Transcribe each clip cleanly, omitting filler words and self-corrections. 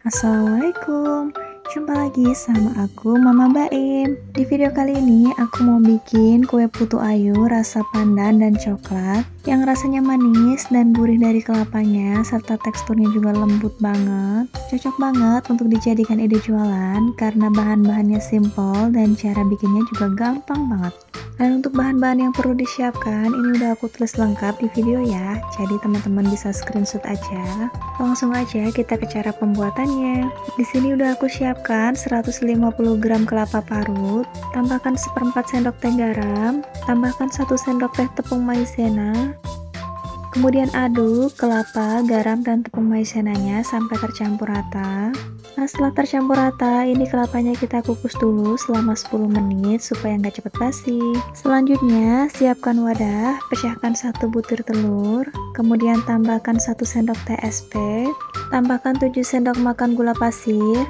Assalamualaikum, jumpa lagi sama aku Mama Baim. Di video kali ini aku mau bikin kue putu ayu rasa pandan dan coklat yang rasanya manis dan gurih dari kelapanya serta teksturnya juga lembut banget. Cocok banget untuk dijadikan ide jualan karena bahan-bahannya simple dan cara bikinnya juga gampang banget. Dan untuk bahan-bahan yang perlu disiapkan ini udah aku tulis lengkap di video ya, jadi teman-teman bisa screenshot aja. Langsung aja kita ke cara pembuatannya. Di sini udah aku siapkan 150 gram kelapa parut, tambahkan 1/4 sendok teh garam, tambahkan 1 sendok teh tepung maizena. Kemudian aduk kelapa, garam, dan tepung maizenanya sampai tercampur rata. Nah, setelah tercampur rata, ini kelapanya kita kukus dulu selama 10 menit supaya nggak cepet basi. Selanjutnya, siapkan wadah, pecahkan 1 butir telur, kemudian tambahkan 1 sendok teh SP, tambahkan 7 sendok makan gula pasir,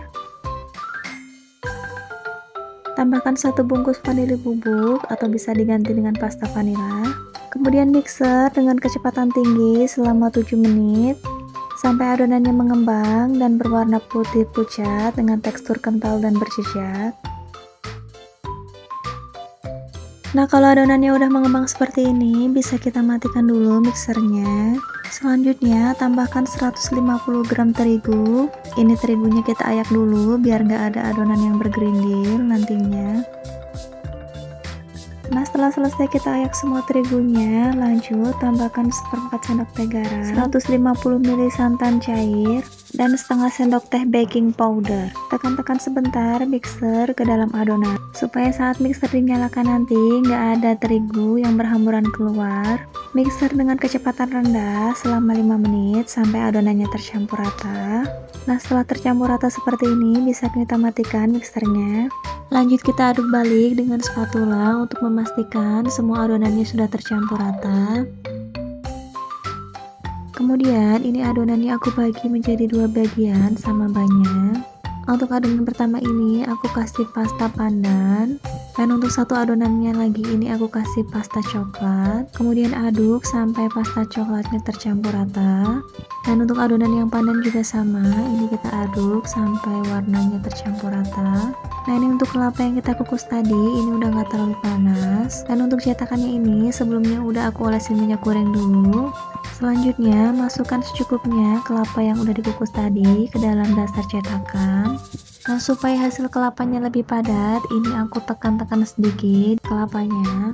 tambahkan 1 bungkus vanili bubuk atau bisa diganti dengan pasta vanila. Kemudian mixer dengan kecepatan tinggi selama 7 menit sampai adonannya mengembang dan berwarna putih pucat dengan tekstur kental dan berjejak. Nah, kalau adonannya udah mengembang seperti ini, bisa kita matikan dulu mixernya. Selanjutnya, tambahkan 150 gram terigu. Ini terigunya kita ayak dulu biar nggak ada adonan yang bergerindil nantinya. Nah, setelah selesai kita ayak semua terigunya, lanjut tambahkan 1/4 sendok teh garam, 150 ml santan cair, dan setengah sendok teh baking powder. Tekan-tekan sebentar mixer ke dalam adonan, supaya saat mixer dinyalakan nanti nggak ada terigu yang berhamburan keluar. Mixer dengan kecepatan rendah selama 5 menit sampai adonannya tercampur rata. Nah, setelah tercampur rata seperti ini, bisa kita matikan mixernya. Lanjut kita aduk balik dengan spatula untuk memastikan semua adonannya sudah tercampur rata. Kemudian ini adonannya aku bagi menjadi 2 bagian sama banyak. Untuk adonan pertama ini aku kasih pasta pandan, dan untuk satu adonannya lagi ini aku kasih pasta coklat. Kemudian aduk sampai pasta coklatnya tercampur rata. Dan untuk adonan yang pandan juga sama, ini kita aduk sampai warnanya tercampur rata. Nah, ini untuk kelapa yang kita kukus tadi, ini udah gak terlalu panas. Dan untuk cetakannya ini sebelumnya udah aku olesin minyak goreng dulu. Selanjutnya masukkan secukupnya kelapa yang udah dikukus tadi ke dalam dasar cetakan. Nah, supaya hasil kelapanya lebih padat, ini aku tekan-tekan sedikit kelapanya.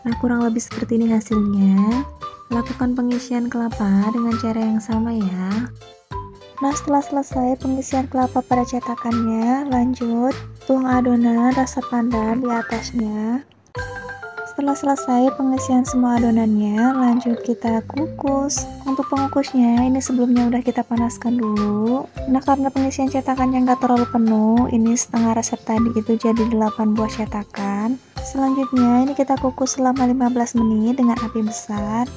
Nah, kurang lebih seperti ini hasilnya. Lakukan pengisian kelapa dengan cara yang sama ya. Nah, setelah selesai pengisian kelapa pada cetakannya, lanjut tuang adonan rasa pandan di atasnya. Setelah selesai pengisian semua adonannya, lanjut kita kukus. Untuk pengukusnya, ini sebelumnya udah kita panaskan dulu. Nah, karena pengisian cetakannya nggak terlalu penuh, ini setengah resep tadi itu jadi 8 buah cetakan. Selanjutnya, ini kita kukus selama 15 menit dengan api besar.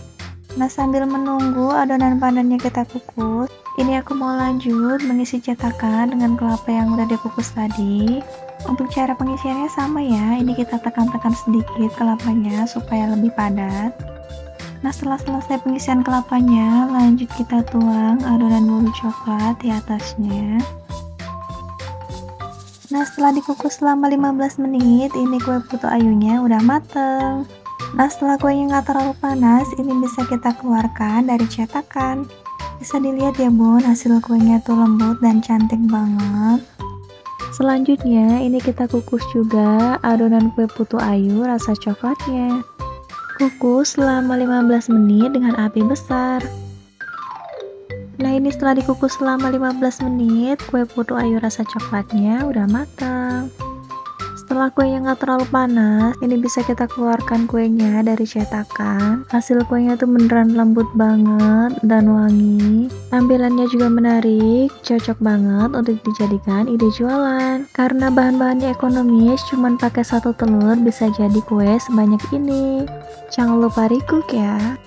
Nah, sambil menunggu adonan pandannya kita kukus, ini aku mau lanjut mengisi cetakan dengan kelapa yang udah dikukus tadi. Untuk cara pengisiannya sama ya, ini kita tekan-tekan sedikit kelapanya supaya lebih padat. Nah, setelah selesai pengisian kelapanya, lanjut kita tuang adonan bolu coklat di atasnya. Nah, setelah dikukus selama 15 menit, ini kue putu ayunya udah mateng. Nah, setelah kuenya nggak terlalu panas, ini bisa kita keluarkan dari cetakan. Bisa dilihat ya bun, hasil kuenya tuh lembut dan cantik banget. Selanjutnya, ini kita kukus juga adonan kue putu ayu rasa coklatnya. Kukus selama 15 menit dengan api besar. Nah, ini setelah dikukus selama 15 menit, kue putu ayu rasa coklatnya udah matang. Setelah kuenya nggak terlalu panas, ini bisa kita keluarkan kuenya dari cetakan. Hasil kuenya tuh beneran lembut banget dan wangi. Tampilannya juga menarik, cocok banget untuk dijadikan ide jualan. Karena bahan-bahannya ekonomis, cuman pakai 1 telur bisa jadi kue sebanyak ini. Jangan lupa recook ya.